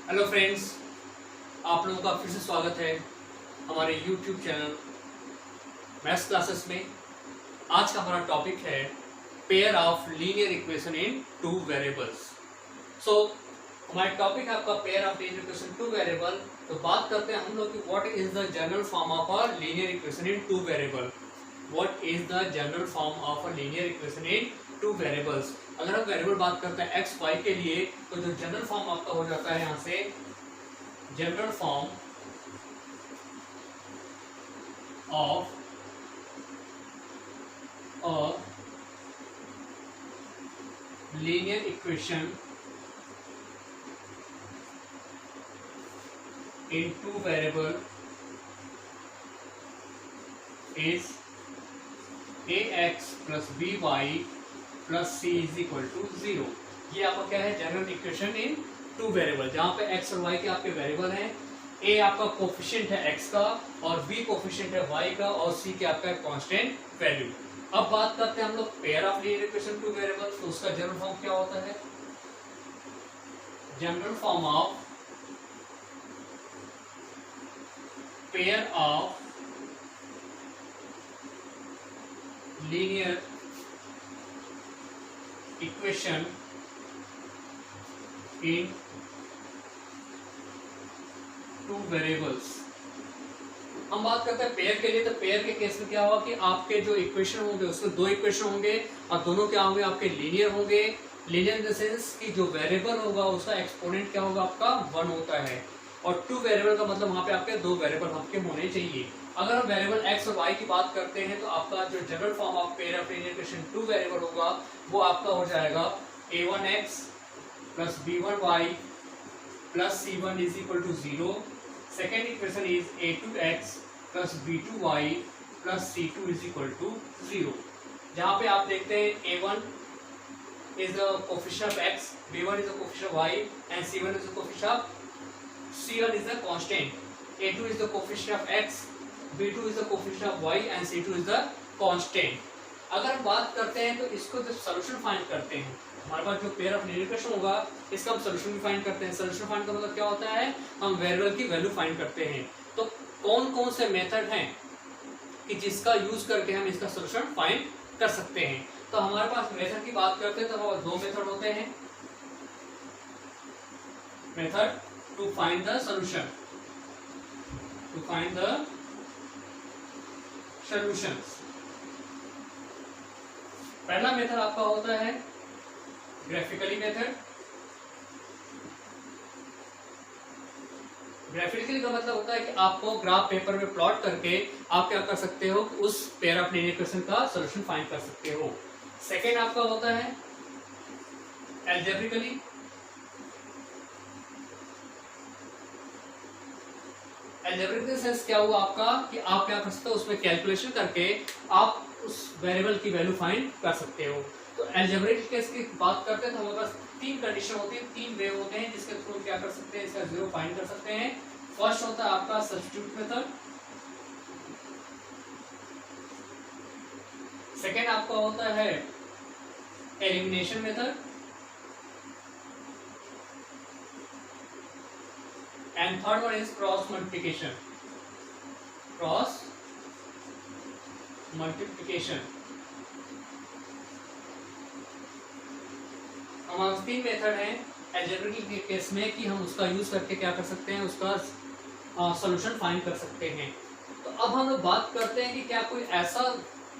Hello friends, आप लोगों का फिर से स्वागत है हमारे यूट्यूब चैनल मैथ्स क्लासेस में। आज का हमारा टॉपिक है pair of linear equation in two variables. So हमारा टॉपिक है आपका pair of linear equation two variable. तो बात करते हैं हम लोग कि what is the general form of a linear equation in two variable. What is the general form of a linear equation in two variables. अगर हम वेरिएबल बात करते हैं एक्स वाई के लिए, तो जो जनरल फॉर्म आपका हो जाता है यहाँ से general form of a linear equation in two variable is ax plus by plus c is equal to 0। ये आपका क्या है, general equation in two variable, जहां पे x और y के आपके वेरिएबल हैं। a आपका कोफिशिएंट है x का और b कोफिशिएंट है y का और c के आपका कांस्टेंट वैल्यू। अब बात करते हैं हम लोग pair of linear equation two variable. तो उसका जनरल फॉर्म क्या होता है, general form of pair of linear equation in two variables. हम बात करते हैं पेयर के लिए। तो पेयर के केस में क्या होगा कि आपके जो इक्वेशन होंगे उसमें दो इक्वेशन होंगे और दोनों क्या होंगे, आपके लीनियर होंगे। लीनियर इन द सेंस कि जो वेरिएबल होगा उसका एक्सपोनेंट क्या होगा, आपका 1 होता है। और टू वेरिएबल का मतलब वहां पे आपके दो वेरिएबल आपके होने चाहिए। अगर हम वेरिएबल x और y की बात करते हैं तो आपका जो general form of pair of linear equation two variable होगा वो आपका हो जाएगा a1x plus b1y plus c1 is equal to 0। Second equation is a2x plus b2y plus c2 is equal to 0। जहां पे आप देखते हैं a1 is the coefficient of x, b1 is the coefficient of y and c1 is the coefficient of c1 is the constant, a2 is the coefficient of x, b2 is the coefficient of y and c2 is the constant। अगर हम बात करते हैं तो इसको जब solution find करते हैं, हमारे पास जो पेयर ऑफ लीनियर इक्वेशन होगा इसका हम सोल्यूशन भी फाइंड करते हैं। सोल्यूशन फाइंड का मतलब क्या होता है, हम वेरिएबल की वैल्यू फाइंड करते हैं। तो कौन कौन से मेथड हैं कि जिसका यूज करके हम इसका सोल्यूशन फाइंड कर सकते हैं। तो हमारे पास मेथड की बात करते हैं तो हमारे दो मेथड होते हैं। Method to find the solution, to find the solutions। पहला मेथड आपका होता है ग्राफिकली मेथड। ग्राफिकली का मतलब होता है कि आपको ग्राफ पेपर में प्लॉट करके आप क्या कर सकते हो, उस पेयर ऑफ लीनियर इक्वेशन का सॉल्यूशन फाइंड कर सकते हो। सेकेंड आपका होता है एल्जेब्रिकली। एल्जेब्रिक सेंस क्या हुआ आपका कि आप क्या कर सकते हो, उसमें कैलकुलेशन करके आप उस वेरिएबल की वैल्यू फाइंड कर सकते हो। तो एल्जेब्रिक केस की बात करते हैं तो हमारे पास तीन कंडीशन होती है, तीन वे होते हैं जिसके थ्रू क्या कर सकते हैं, इसका जीरो फाइंड कर सकते हैं। फर्स्ट होता है आपका सब्स्टिट्यूट मेथड। सेकेंड आपका होता है elimination method and third one is cross multiplication। cross multiplication हमारे तीन मेथड हैं एल्जेब्रिक के केस में कि हम उसका यूज करके क्या कर सकते हैं, उसका सॉल्यूशन फाइंड कर सकते हैं। तो अब हम लोग बात करते हैं कि क्या कोई ऐसा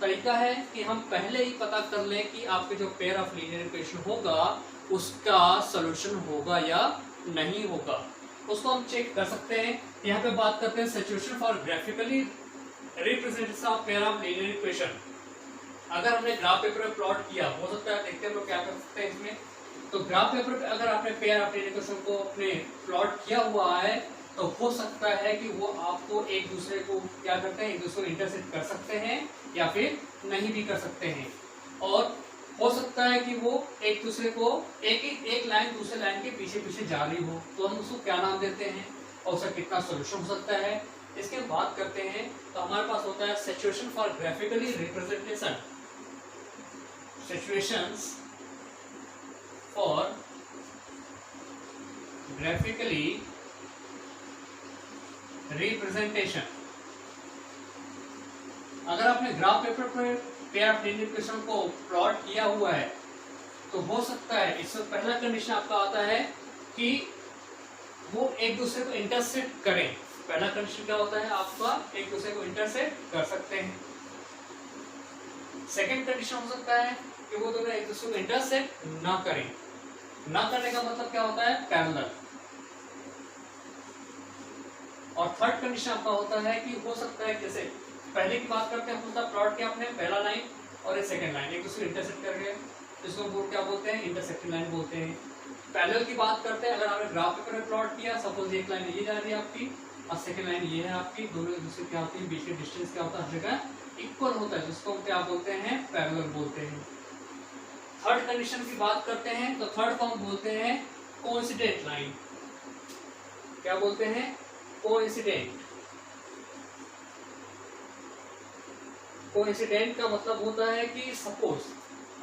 तरीका है कि हम पहले ही पता कर लें कि आपके जो पेयर ऑफ लीनियर इक्वेशन होगा उसका सॉल्यूशन होगा या नहीं होगा। उसको हम चेक कर सकते हैं। यहाँ पे बात करते हैं situation for graphically representation of pair of linear equation. अगर हमने ग्राफ पेपर में प्लॉट किया, हो सकता है देखते हैं हम लोग क्या कर सकते हैं इसमें। तो ग्राफ पेपर पे अगर आपने पेयर ऑफ लीनियर इक्वेशन को अपने प्लॉट किया हुआ है तो हो सकता है कि वो आपको एक दूसरे को क्या करते हैं, एक दूसरे को इंटरसेक्ट कर सकते हैं या फिर नहीं भी कर सकते हैं। और हो सकता है कि वो एक दूसरे को एक लाइन दूसरे लाइन के पीछे पीछे जा रही हो, तो हम उसको क्या नाम देते हैं और उसका कितना सॉल्यूशन हो सकता है, इसकी हम बात करते हैं। तो हमारे पास होता है situation for graphically representation, situations for graphically representation. अगर आपने ग्राफ पेपर पर पेयर ऑफ लीनियर इक्वेशन को प्लॉट किया हुआ है तो हो सकता है इसमें पहला कंडीशन आपका आता है कि वो एक दूसरे को इंटरसेक्ट करें। पहला कंडीशन क्या होता है आपका, एक दूसरे को इंटरसेक्ट कर सकते हैं। सेकंड कंडीशन हो सकता है कि वो दोनों एक दूसरे को इंटरसेक्ट ना करें। ना करने का मतलब क्या होता है, पैरेलल। और थर्ड कंडीशन आपका होता है कि हो सकता है, जैसे पहले की बात करते हैं, मतलब प्लॉट किया आपने पहला लाइन और एक सेकंड लाइन एक दूसरे को इंटरसेक्ट कर गए, इसको क्या बोलते हैं, इंटरसेक्टिंग लाइन बोलते हैं। पैरेलल की बात करते हैं, अगर आपने ग्राफ पेपर में प्लॉट किया, सपोज एक लाइन ये जा रही है आपकी और सेकंड लाइन ये है आपकी, दोनों एक दूसरे क्या होती है, बीच में डिस्टेंस क्या होता है, हर जगह इक्वल होता है, जिसको क्या बोलते हैं, पैरेलल बोलते हैं। थर्ड कंडीशन की बात करते हैं तो थर्ड फॉर्म बोलते हैं कोइंसिडेंट लाइन। क्या बोलते हैं, कोइंसिडेंट। कोइंसिडेंट का मतलब होता है कि सपोज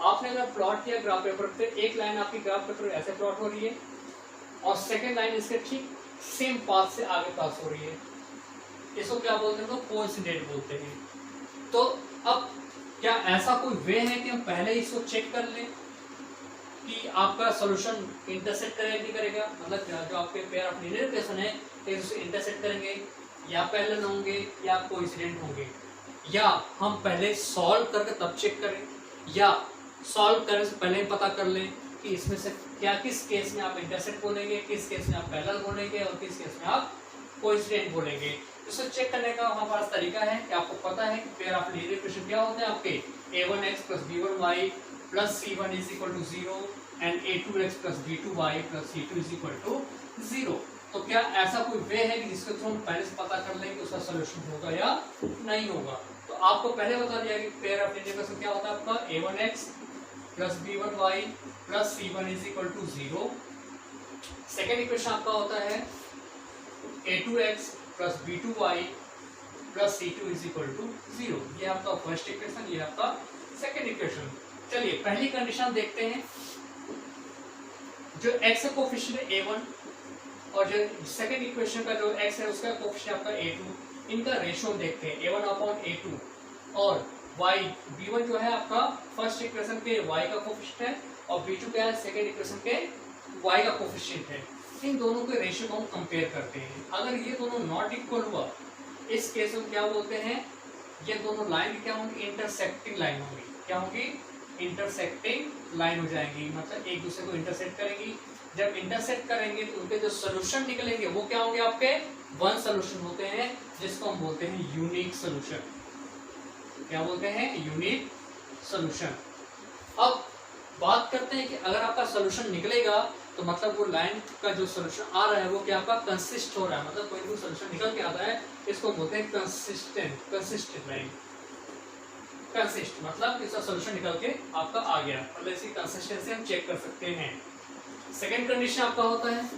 आपने अगर प्लॉट किया ग्राफ पेपर पे, एक लाइन आपकी ग्राफ पेपर ऐसे प्लॉट हो रही है और सेकंड लाइन इसके ठीक सेम पाथ से आगे पास हो रही है, इसको क्या बोलते हैं, तो कोइंसिडेंट बोलते हैं। तो अब क्या ऐसा कोई वे है कि हम पहले ही इसको चेक कर लें कि आपका सॉल्यूशन इंटरसेक्ट करेगा नहीं करेगा, मतलब जो आपके पेयर ऑफ लीनियर इक्वेशन है उसे इंटरसेक्ट करेंगे या पैरेलल होंगे या कोइंसिडेंट होंगे, या हम पहले सॉल्व करके तब चेक करें, या सॉल्व करने से पहले पता कर लें कि इसमें से क्या, किस केस में आप इंटरसेक्ट बोलेंगे, किस केस में आप पैरेलल बोलेंगे और किस केस में आप कोइंसिडेंट बोलेंगे। इसको चेक करने का हमारे पास तरीका है कि आपको पता है कि पेयर ऑफ लीनियर इक्वेशन क्या होते हैं आपके, a1x + b1y + c1 = 0 and a2x + b2y + c2 = 0। तो क्या ऐसा कोई वे है कि जिसके थ्रू हम पहले से पता कर लें कि उसका सॉल्यूशन होगा या नहीं होगा। तो आपको पहले बता दिया कि पेयर ऑफ लीनियर इक्वेशन क्या होता है आपका, a1x + b1y + c1 = 0। Second equation आपका होता है a2x + b2y + c2 = 0। ये आपका फर्स्ट इक्वेशन, ये आपका सेकेंड इक्वेशन। चलिए पहली कंडीशन देखते हैं। जो x का कोफिशिएंट है a1 और जो सेकेंड इक्वेशन का जो x है उसका कोफिशिएंट आपका a2, इनका रेशियो देखते हैं a1/a2 और y b1 जो है आपका फर्स्ट इक्वेशन के y का कोफिशिएंट है और b2 क्या है, सेकेंड इक्वेशन के y का कोफिशिएंट है। इन दोनों के रेशियो को हम कंपेयर करते हैं। अगर ये दोनों नॉट इक्वल हुआ, इस केस में क्या बोलते हैं, ये दोनों लाइन क्या होंगी, इंटरसेक्टिंग लाइन होंगी। क्या होंगी, इंटरसेक्टिंग लाइन हो जाएंगी, मतलब एक दूसरे को इंटरसेक्ट करेंगी। जब इंटरसेक्ट करेंगे तो उनके जो सोल्यूशन निकलेंगे वो क्या होंगे, आपके वन सोल्यूशन होते हैं, जिसको हम बोलते हैं यूनिक सोल्यूशन। क्या बोलते हैं, यूनिक सोल्यूशन। अब बात करते हैं कि अगर आपका सोल्यूशन निकलेगा तो मतलब वो लाइन का जो सोल्यूशन आ रहा है वो क्या आपका कंसिस्ट हो रहा है, मतलब कोई भी सोल्यूशन निकल के आता है, इसको बोलते हैं कंसिस्टेंट लाइन। कंसिस्ट मतलब इसका सोल्यूशन निकल के आपका आ गया, मतलब इसकी कंसिस्टेंसी हम चेक कर सकते हैं। सेकेंड कंडीशन आपका होता है,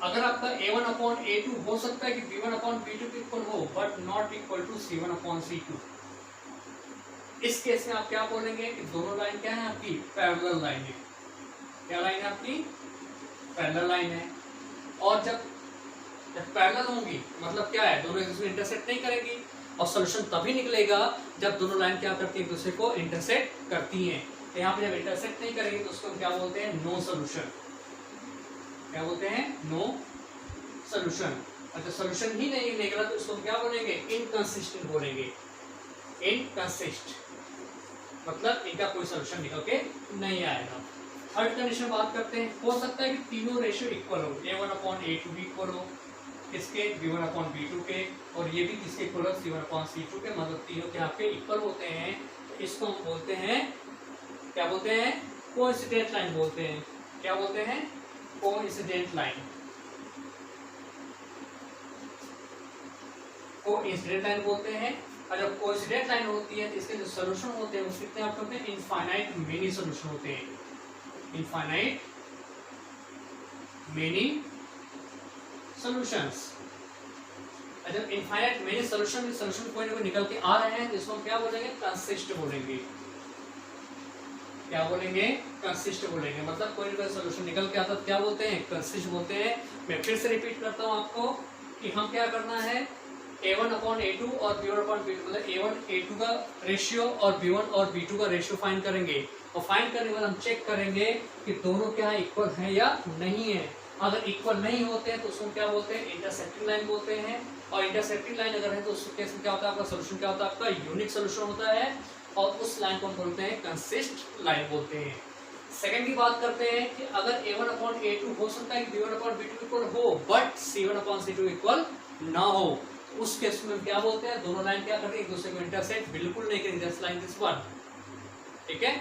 अगर आपका a1/a2 हो सकता है कि b1/b2 इक्वल हो but not equal to c1/c2। इस केस में आप क्या बोलेंगे कि दोनों लाइन क्या है आपकी, पैरेलल लाइन है। क्या लाइन है आपकी, पैरेलल लाइन है। और जब पैरेलल होंगी मतलब क्या है, दोनों एक दूसरे इंटरसेक्ट नहीं करेगी और सोल्यूशन तभी निकलेगा जब दोनों लाइन क्या करती है, एक दूसरे को इंटरसेक्ट करती हैं। तो यहाँ पे जब इंटरसेक्ट नहीं करेंगे तो उसको क्या बोलते हैं, नो सोल्यूशन। क्या बोलते हैं, नो सोल्यूशन। अच्छा सोल्यूशन ही नहीं निकला तो उसको क्या बोलेंगे, इनकंसिस्टेंट बोलेंगे। इनकंसिस्ट मतलब इनका कोई सोल्यूशन निकल के नहीं आएगा। थर्ड कंडीशन बात करते हैं, हो सकता है कि तीनों रेशियो इक्वल हो, a1/a2 भी इक्वल हो किसके, b1/b2 के, और ये भी किसके इक्वल हो, c1/c2 के, मतलब तीनों के आपके इक्वल होते हैं। तो इसको हम बोलते हैं, क्या बोलते हैं, कोइंसिडेंट लाइन बोलते हैं। क्या बोलते हैं, कोइंसिडेंट लाइन। कोइंसिडेंट लाइन बोलते हैं। और जब कोइंसिडेंट लाइन होती है तो इसके जो सोल्यूशन होते हैं वो कितने आपके होते हैं, इनफाइनाइट मेनी सोल्यूशन होते हैं। Infinite many solutions. जब इनफाइनाइट मेनी सोल्यूशन कोई ना कोई निकल के आ रहे हैं तो इसको हम क्या बोलेंगे, कंसिस्ट बोलेंगे। क्या बोलेंगे, कंसिस्ट बोलेंगे। मतलब कोई ना कोई सोल्यूशन निकल के आता तो क्या बोलते हैं, कंसिस्ट बोलते हैं। मैं फिर से रिपीट करता हूँ आपको कि हम क्या करना है, A1/A2 और B1/B2 मतलब A1A2 का रेशियो और B1 और B2 का रेशियो फाइंड करेंगे, और फाइंड करने के बाद हम चेक करेंगे कि दोनों क्या इक्वल है या नहीं है। अगर इक्वल नहीं होते हैं तो उसको क्या बोलते हैं, इंटरसेक्टिंग लाइन बोलते हैं। और इंटरसेक्टिंग लाइन अगर है तो उस केस में क्या होता है, आपका सोल्यूशन क्या होता है, आपका यूनिक सोल्यूशन होता है, और उस लाइन को हम बोलते हैं कंसिस्ट लाइन बोलते हैं। सेकंड की बात करते हैं कि अगर A1/A2 हो सकता है कि B1/B2 इक्वल हो, बट C1/C2 इक्वल ना हो, उस केस में क्या बोलते हैं, दोनों लाइन क्या करते हैं, एक दूसरे को इंटरसेक्ट बिल्कुल नहीं करेंगे, दिस लाइन दिस वन, ठीक है।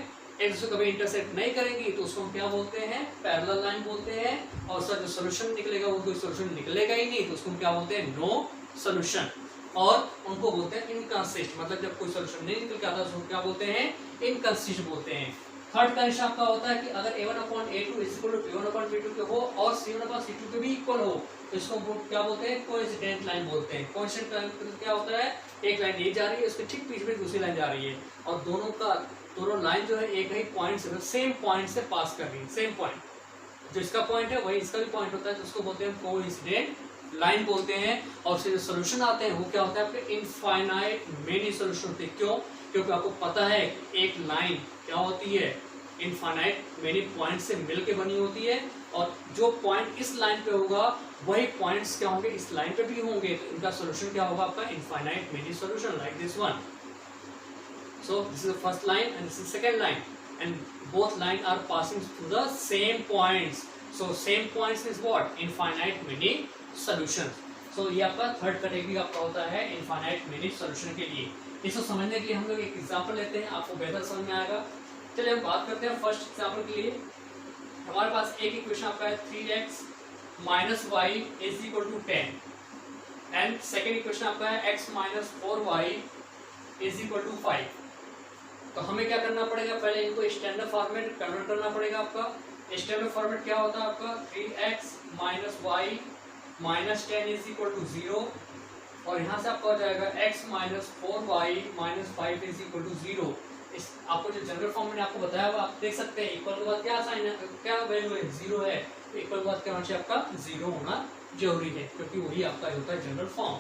एक दूसरे को कभी इंटरसेक्ट नहीं करेंगी तो उसको हम क्या बोलते हैं, पैरेलल लाइन बोलते हैं। और उसका जो सोल्यूशन निकलेगा वो कोई सोल्यूशन निकलेगा ही नहीं तो उसको हम क्या बोलते हैं, नो सोल्यूशन। और उनको बोलते हैं इनकंसिस्ट, मतलब जब कोई सोल्यूशन नहीं निकल के आता उसको क्या बोलते हैं, इनकंसिस्ट बोलते हैं। थर्ड कंडीशन आपका होता है कि अगर A1/A2 B1/B2 के हो और C1/C2 के भी इक्वल हो तो इसको क्या बोलते हैं, कोइंसिडेंट लाइन बोलते हैं। कोइंसिडेंट लाइन क्या होता है, एक लाइन ये जा रही है, उसके ठीक पीछे में दूसरी लाइन जा रही है, और दोनों लाइन जो है एक ही पॉइंट से, सेम पॉइंट से पास कर रही है, सेम पॉइंट, जो इसका पॉइंट है वही इसका भी पॉइंट होता है, तो उसको बोलते हैं कोइंसिडेंट लाइन बोलते हैं। और उससे जो सोल्यूशन आते हैं वो क्या होता है, आपके इनफाइनाइट मेनी सोल्यूशन होते हैं। क्यों, क्योंकि आपको पता है एक लाइन क्या होती है, इनफाइनाइट मेनी पॉइंट से मिलके बनी होती है, और जो पॉइंट इस लाइन पे होगा वही पॉइंट्स क्या होंगे, इस लाइन पे भी होंगे, तो इनका सोल्यूशन क्या होगा, आपका infinite many solution, like this one. So this is the first line and this is the second line, and both lines are passing through the same points. So same points is what, infinite many solutions. So ये आपका third category आपका होता है infinite many solution के लिए। इसको समझने के लिए हम लोग एक एग्जांपल लेते हैं, आपको बेहतर समझ में आएगा। चलिए हम बात करते हैं फर्स्ट एग्जांपल के लिए। हमारे पास एक इक्वेशन आपका है 3x - y = 10, and second equation आपका है x - 4y = 5। तो हमें क्या करना पड़ेगा, पहले इनको स्टैंडर्ड फॉर्मेट कन्वर्ट करना पड़ेगा। आपका स्टैंडर्ड फॉर्मेट क्या होता है, आपका 3x - y - 10 = 0, और यहाँ से आपका हो जाएगा x - 4y - 5 = 0। इस आपको जो जनरल फॉर्म मैंने आपको बताया वो आप देख सकते हैं, इक्वल के बाद क्या साइन है, क्या वैल्यू है, 0 है, तो इक्वल के बाद क्या होना चाहिए, आपका 0 होना जरूरी है, क्योंकि वही आपका होता है जनरल फॉर्म।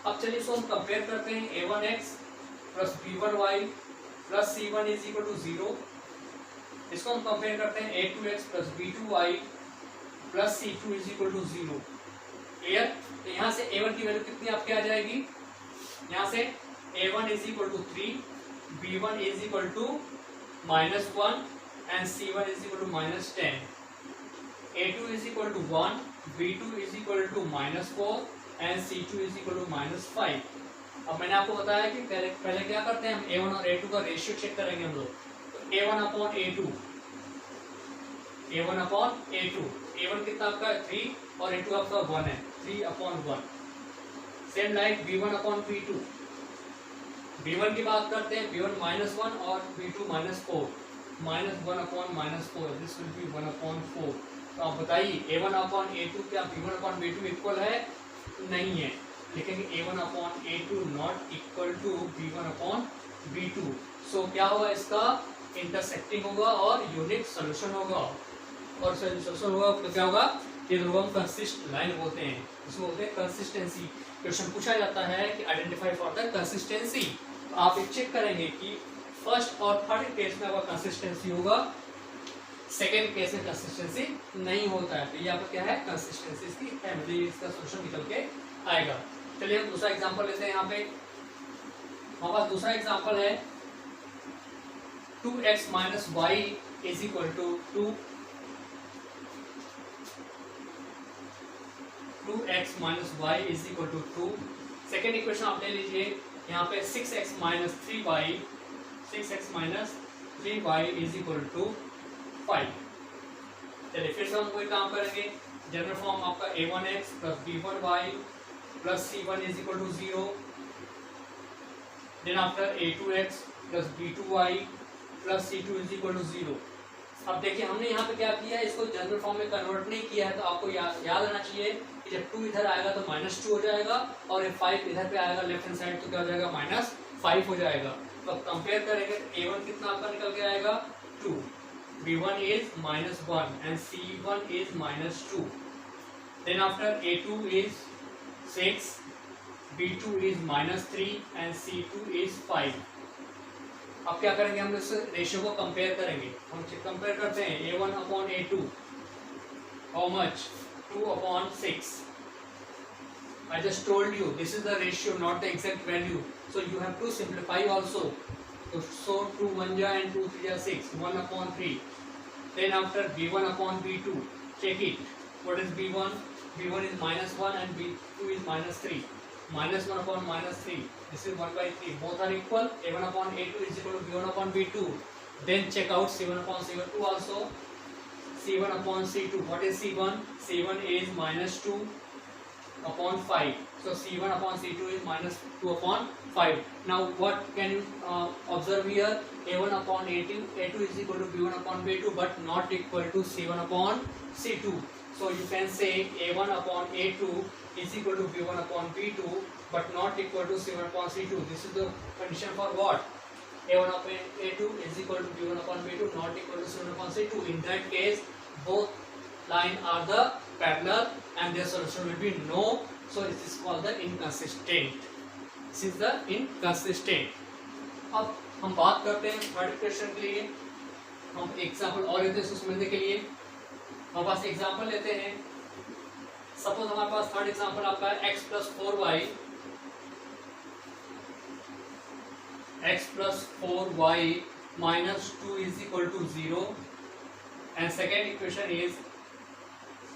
अब चलिए इसको हम कंपेयर करते हैं, a1x + b1y + c1 = 0। इसको हम कंपेयर करते हैं a2x + b2y + c2 = 0। क्लियर। तो यहाँ से a1 की वैल्यू कितनी आपके आ जाएगी, यहाँ से a1 = 3, b1 = -1 and c1 = -10, a2 = 1, b2 = -4 and c2 = -5। अब मैंने आपको बताया कि पहले क्या करते हैं, हम a1 और a2 का रेशियो चेक करेंगे हम लोग। तो a1/A2 a1 कितना आपका 3 और a2 आपका 1 है, 3/1। सेम लाइक b1/B2, b1 की बात करते हैं, b1 -1 और b2 -4, -1/-4, दिस विल बी 1/4। तो आप बताइए a1/A2 क्या b1/B2 इक्वल है, नहीं है, लेकिन a1/A2 not equal to b1/B2। सो क्या होगा, इसका इंटरसेक्टिंग होगा और यूनिक सोल्यूशन होगा, और सोल्यूशन होगा तो क्या होगा, ये दोनों हम कंसिस्ट लाइन बोलते हैं, इसको बोलते हैं कंसिस्टेंसी। क्वेश्चन पूछा जाता है कि आइडेंटिफाई फॉर द कंसिस्टेंसी, तो आप ये चेक करेंगे कि फर्स्ट और थर्ड केस में आपका कंसिस्टेंसी होगा, सेकेंड केस में कंसिस्टेंसी नहीं होता है। तो ये आपका क्या है, कंसिस्टेंसी इसकी फैमिली, इसका सोल्यूशन निकल के आएगा। चलिए हम दूसरा एग्जांपल लेते हैं। यहाँ पे हमारे पास दूसरा एग्जांपल है 2x - y = 2, 2x - y = 2। Second equation आप ले लीजिए, यहाँ पे 6x - 3y = 5। चलिए फिर से हम कोई काम करेंगे, जनरल फॉर्म आपका a1x + b1y + c1 = 0, then after a2x + b2y + c2 = 0। अब देखिए हमने यहाँ पे क्या किया है, इसको जनरल फॉर्म में कन्वर्ट नहीं किया है, तो आपको याद रहना चाहिए कि जब 2 इधर आएगा तो -2 हो जाएगा, और ये 5 इधर पे आएगा लेफ्ट हैंड साइड तो क्या हो जाएगा, -5 हो जाएगा। तो अब कंपेयर करेंगे तो a1 कितना आपका निकल के आएगा, 2, B1 is -1 and C1 is -2. Then after A2 is 6, B2 is -3 and C2 is 5. अब क्या करेंगे, हम इस रेशियो को कंपेयर करेंगे. हम कंपेयर करते हैं A1 upon A2. How much? 2 upon 6. I just told you this is the ratio, not the exact value. So you have to simplify also. So 2 1 and 2 3 6. 1 upon 3. Then after B1 upon B2. Check it. What is B1? B1 is -1 and B2 is -3. -1 upon -3. This is 1/3. Both are equal. A1 upon A2 is equal to B1 upon B2. Then check out C1 upon C2 also. C1 upon C2. What is C1? C1 is -2 upon 5. So C1 upon C2 is -2 upon 5. Now what can you observe here? A1 upon A2. A2 is equal to B1 upon B2 but not equal to C1 upon C2. So you can say A1 upon A2 is equal to B1 upon B2 but not equal to C1 upon C2. This is the condition for what? A1 upon A2 is equal to B1 upon B2 not equal to C1 upon C2. In that case both lines are the parallel and their solution will be no. So this is called the inconsistent. This is the inconsistent. अब हम बात करते हैं third equation के लिए. हम example और लेते हैं इसको समझने के लिए. हमारे पास एग्जांपल लेते हैं. सपोज हमारे पास थर्ड एग्जांपल आपका है x plus 4y. X plus 4y minus 2 is equal to 0. And second equation is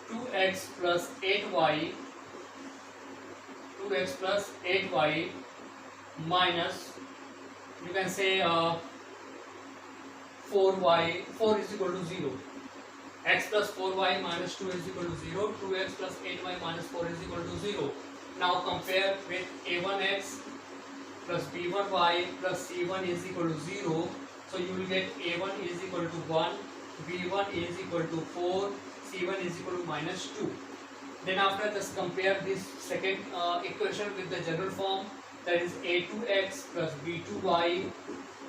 2x plus 8y. 2x plus 8y minus, you can say 4y, 4 is equal to 0. X plus 4y minus 2 is equal to 0. 2x plus 8y minus 4 is equal to 0. Now compare with a1x plus b1y plus c1 is equal to 0. So you will get a1 is equal to 1, b1 is equal to 4, c1 is equal to -2. Then after just compare this second equation with the general form, that is a2x plus b2y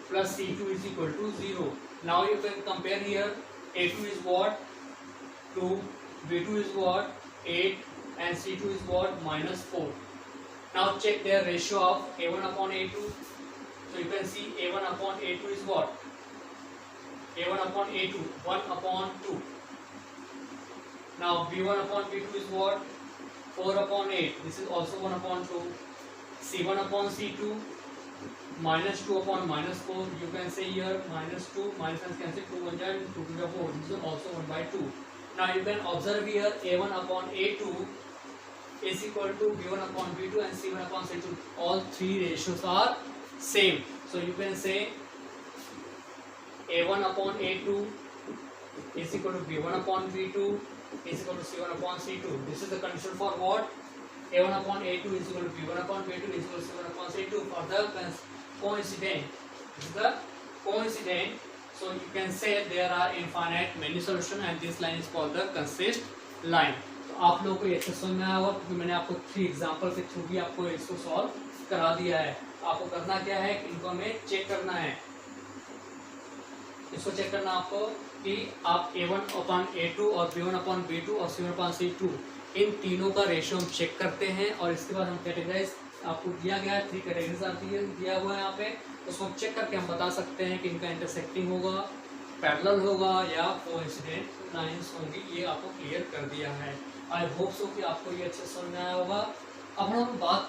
plus c2 is equal to 0. Now you can compare here, a2 is what? 2, b2 is what? 8 and c2 is what? -4. Now check their ratio of a1 upon a2. So you can see a1 upon a2 is what? a1 upon a2, 1 upon 2. Now b1 upon b2 is what? 4 upon 8. This is also 1 upon 2. c1 upon c2 -2 upon -4. You can say here -2 minus cancel 2 1 and 2 to the 4. This is also 1/2. Now you can observe here a1 upon a2 is equal to b1 upon b2 and c1 upon c2. All three ratios are same. So you can say a1 upon a2 is equal to b1 upon b2 is equal to c1 upon c2. This is the condition for what? a1 upon a2 is equal to b1 upon b2 is equal to c1 upon c2 for the coincident. This is the coincident. So you can say there are infinite many solutions and this line is called the consist line. तो आप लोगों को ये समझ में आया होगा क्योंकि मैंने आपको 3 एग्जांपल के थ्रू भी आपको इसको सॉल्व करा दिया है. आपको करना क्या है, इनको हमें चेक करना है. इसको चेक करना आपको कि आप a1 upon a2 और b1 upon b2 और c1 upon c2 इन तीनों का रेशियो हम चेक करते हैं और इसके बाद हम कैटेगराइज आपको दिया गया है 3 कैटेगरीज आती है दिया हुआ है यहाँ पे. उसको हम चेक करके हम बता सकते हैं कि इनका इंटरसेक्टिंग होगा, पैरेलल होगा या कोइंसिडेंट लाइंस होंगी. ये आपको क्लियर कर दिया है. आई होप सो कि आपको ये अच्छे समझ में आया होगा. अब हम बात